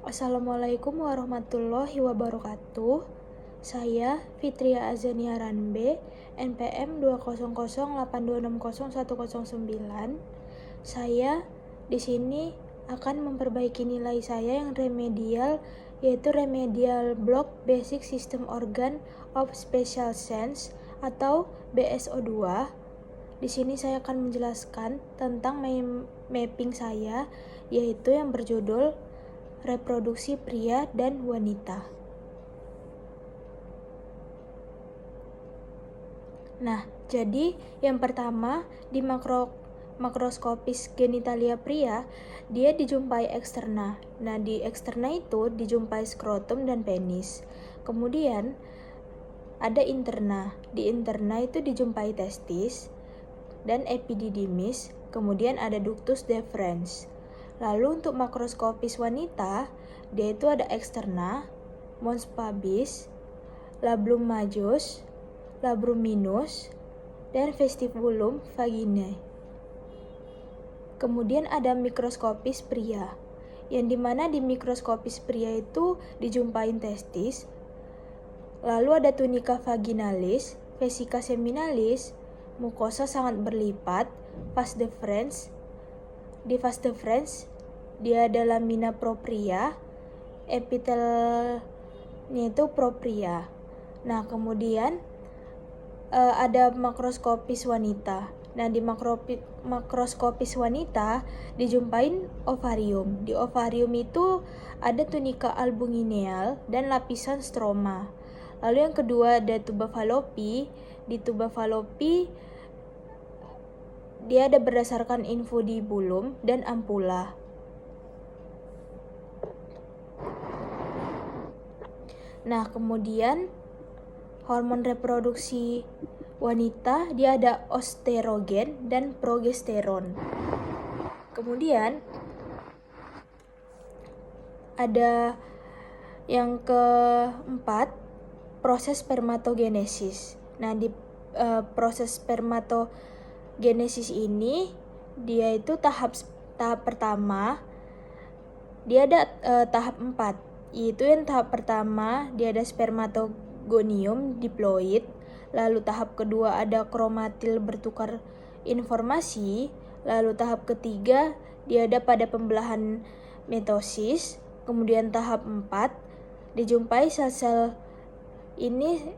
Assalamualaikum warahmatullahi wabarakatuh. Saya Fitria Azania Ranbe, NPM 20082601009. Saya di sini akan memperbaiki nilai saya yang remedial, yaitu remedial block Basic System Organ of Special Sense atau BSO2. Di sini saya akan menjelaskan tentang mapping saya, yaitu yang berjudul reproduksi pria dan wanita. Nah, jadi yang pertama di makroskopis genitalia pria, dia dijumpai eksterna. Nah, di eksterna itu dijumpai skrotum dan penis. Kemudian ada interna. Di interna itu dijumpai testis dan epididymis. Kemudian ada ductus deferens. Lalu untuk makroskopis wanita, dia itu ada eksterna, mons pubis, labrum majus, labrum minus, dan vestibulum vaginae. Kemudian ada mikroskopis pria, yang dimana di mikroskopis pria itu dijumpain testis, lalu ada tunica vaginalis, vesica seminalis, mukosa sangat berlipat, vas deferens. Di vas deferens dia ada lamina propria, epitelnya itu propria. Nah, kemudian ada makroskopis wanita. Nah, di makroskopis wanita dijumpain ovarium. Di ovarium itu ada tunica albungineal dan lapisan stroma. Lalu yang kedua ada tuba fallopi. Di tuba fallopi dia ada berdasarkan infundibulum dan ampula. Nah, kemudian hormon reproduksi wanita dia ada oestrogen dan progesteron. Kemudian ada yang keempat, proses spermatogenesis. Nah, di proses spermatogenesis ini dia itu tahap pertama dia ada tahap 4, yaitu yang tahap pertama dia ada spermatogonium diploid, lalu tahap kedua ada kromatil bertukar informasi, lalu tahap ketiga dia ada pada pembelahan mitosis, kemudian tahap 4 dijumpai sel-sel ini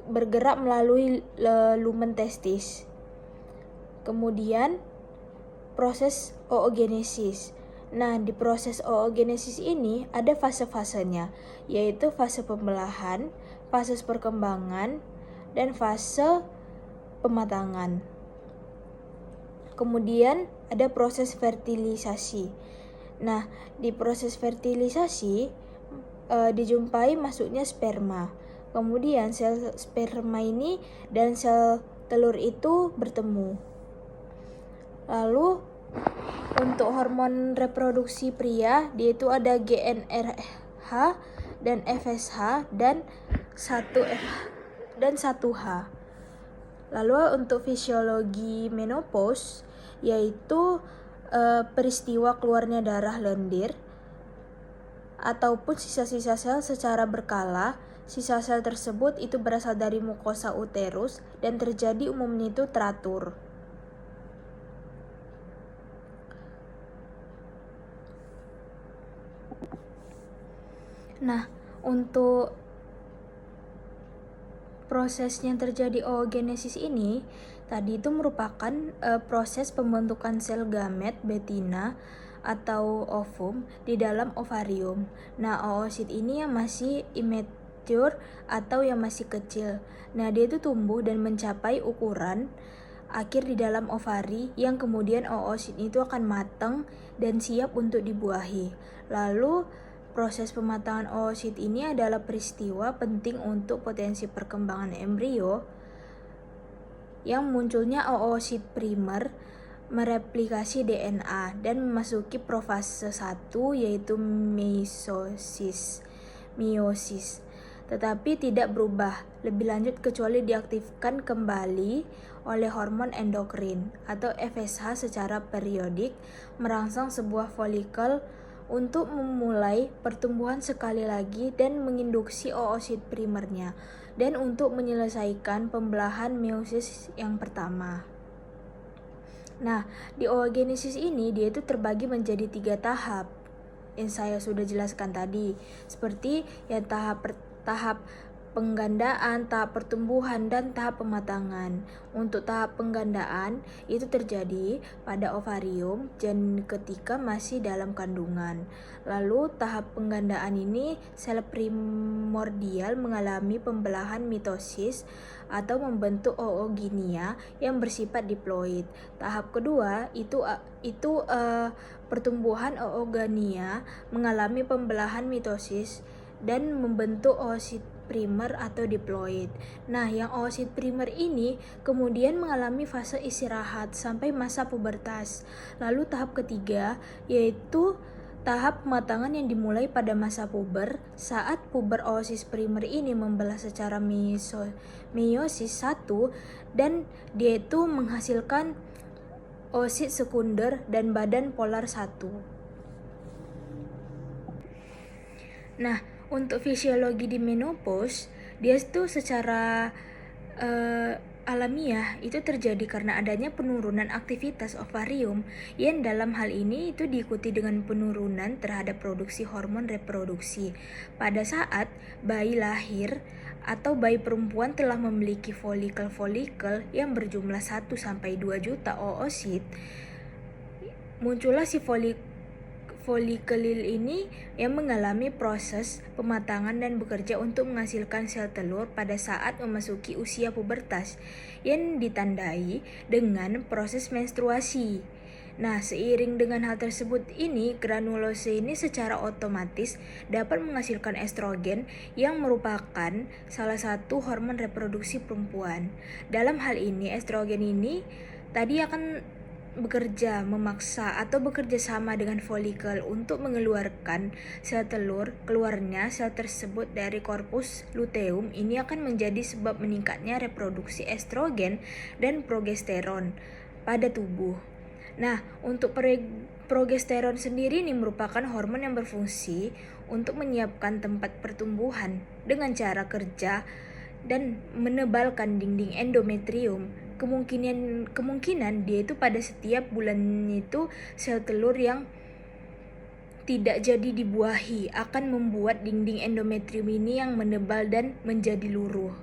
bergerak melalui lumen testis. Kemudian proses oogenesis. Nah, di proses oogenesis ini ada fase-fasenya, yaitu fase pembelahan, fase perkembangan, dan fase pematangan. Kemudian ada proses fertilisasi. Nah, di proses fertilisasi dijumpai masuknya sperma. Kemudian sel sperma ini dan sel telur itu bertemu. Lalu untuk hormon reproduksi pria, dia itu ada GnRH dan FSH dan 1H. Lalu untuk fisiologi menopause, yaitu peristiwa keluarnya darah lendir ataupun sisa-sisa sel secara berkala. Sisa sel tersebut itu berasal dari mukosa uterus dan terjadi umumnya itu teratur. Nah, untuk proses yang terjadi oogenesis ini tadi itu merupakan proses pembentukan sel gamet betina atau ovum di dalam ovarium. Nah, oosit ini yang masih immature atau yang masih kecil. Nah, dia itu tumbuh dan mencapai ukuran akhir di dalam ovari yang kemudian oosit itu akan matang dan siap untuk dibuahi. Lalu proses pematangan oosit ini adalah peristiwa penting untuk potensi perkembangan embrio yang munculnya oosit primer mereplikasi DNA dan memasuki profase 1 yaitu meiosis. Tetapi tidak berubah lebih lanjut kecuali diaktifkan kembali oleh hormon endokrin atau FSH secara periodik merangsang sebuah folikel untuk memulai pertumbuhan sekali lagi dan menginduksi oosit primernya, dan untuk menyelesaikan pembelahan meiosis yang pertama. Nah, di oogenesis ini dia itu terbagi menjadi 3 tahap yang saya sudah jelaskan tadi, seperti yang tahap penggandaan, tahap pertumbuhan, dan tahap pematangan. Untuk tahap penggandaan itu terjadi pada ovarium janin ketika masih dalam kandungan. Lalu tahap penggandaan ini sel primordial mengalami pembelahan mitosis atau membentuk oogynia yang bersifat diploid. Tahap kedua itu pertumbuhan oogonia mengalami pembelahan mitosis dan membentuk oosit primer atau diploid. Nah, yang oosit primer ini kemudian mengalami fase istirahat sampai masa pubertas. Lalu tahap ketiga yaitu tahap pematangan yang dimulai pada masa puber. Saat puber oosit primer ini membelah secara meiosis 1 dan dia itu menghasilkan oosit sekunder dan badan polar 1. Nah, untuk fisiologi di menopause, dia itu secara alamiah itu terjadi karena adanya penurunan aktivitas ovarium yang dalam hal ini itu diikuti dengan penurunan terhadap produksi hormon reproduksi. Pada saat bayi lahir atau bayi perempuan telah memiliki folikel-folikel yang berjumlah 1-2 juta oosit, muncullah si folikelil ini yang mengalami proses pematangan dan bekerja untuk menghasilkan sel telur pada saat memasuki usia pubertas yang ditandai dengan proses menstruasi. Nah, seiring dengan hal tersebut ini, granulose ini secara otomatis dapat menghasilkan estrogen yang merupakan salah satu hormon reproduksi perempuan. Dalam hal ini, estrogen ini tadi akan bekerja memaksa atau bekerja sama dengan folikel untuk mengeluarkan sel telur. Keluarnya sel tersebut dari korpus luteum ini akan menjadi sebab meningkatnya reproduksi estrogen dan progesteron pada tubuh. Nah, untuk progesteron sendiri ini merupakan hormon yang berfungsi untuk menyiapkan tempat pertumbuhan dengan cara kerja dan menebalkan dinding endometrium. Kemungkinan dia itu pada setiap bulan itu sel telur yang tidak jadi dibuahi akan membuat dinding endometrium ini yang menebal dan menjadi luruh.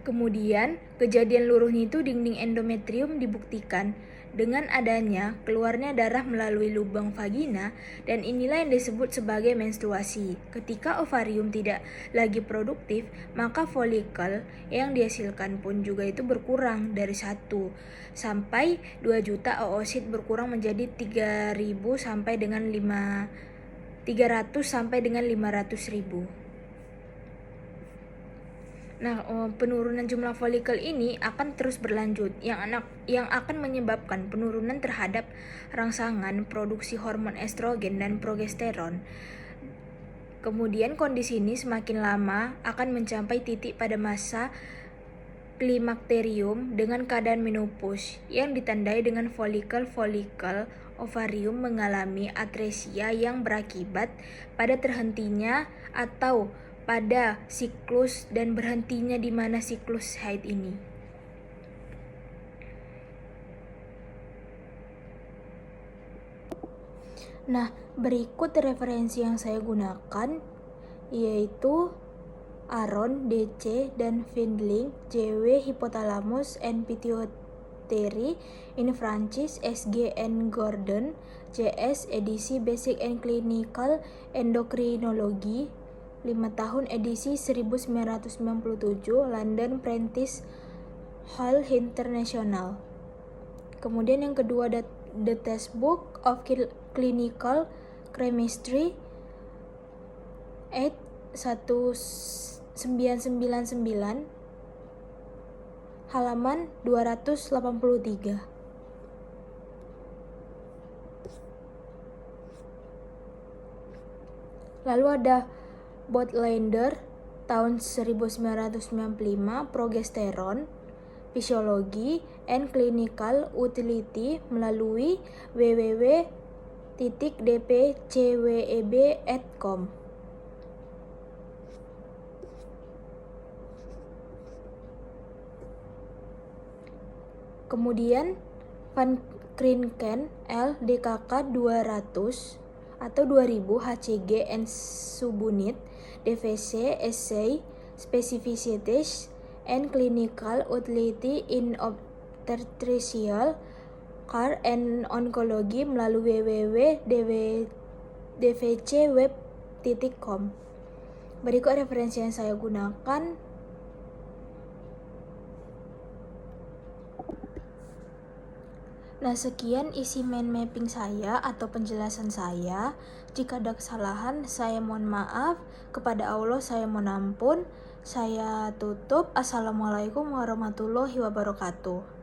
Kemudian kejadian luruhnya itu dinding endometrium dibuktikan dengan adanya keluarnya darah melalui lubang vagina, dan inilah yang disebut sebagai menstruasi. Ketika ovarium tidak lagi produktif, maka folikel yang dihasilkan pun juga itu berkurang dari 1 sampai 2 juta oosit berkurang menjadi 300 sampai dengan 500.000. Nah, penurunan jumlah folikel ini akan terus berlanjut yang akan menyebabkan penurunan terhadap rangsangan produksi hormon estrogen dan progesteron. Kemudian kondisi ini semakin lama akan mencapai titik pada masa klimakterium dengan keadaan menopause yang ditandai dengan folikel-folikel ovarium mengalami atresia yang berakibat pada terhentinya atau pada siklus dan berhentinya di mana siklus haid ini. Nah, berikut referensi yang saya gunakan yaitu Aron, DC, dan Findling, JW, Hypothalamus and Pituitary in Francis, SG and Gordon, JS, edisi Basic and Clinical Endocrinology, 5 tahun edisi 1997, London Prentice Hall International. Kemudian yang kedua The Textbook of Clinical Chemistry 1999 halaman 283. Lalu ada Botlander tahun 1995, Progesteron, Physiology and Clinical Utility melalui www www.van.cweb.com. Kemudian Van Krinken L DKK 200 atau 2000 HCG and subunit DVC Essay Specificities and Clinical Utility in Obstetrical Care and Oncology melalui www.dvcweb.com. Berikut referensi yang saya gunakan. Nah, sekian isi mind mapping saya atau penjelasan saya. Jika ada kesalahan, saya mohon maaf. Kepada Allah, saya mohon ampun. Saya tutup. Assalamualaikum warahmatullahi wabarakatuh.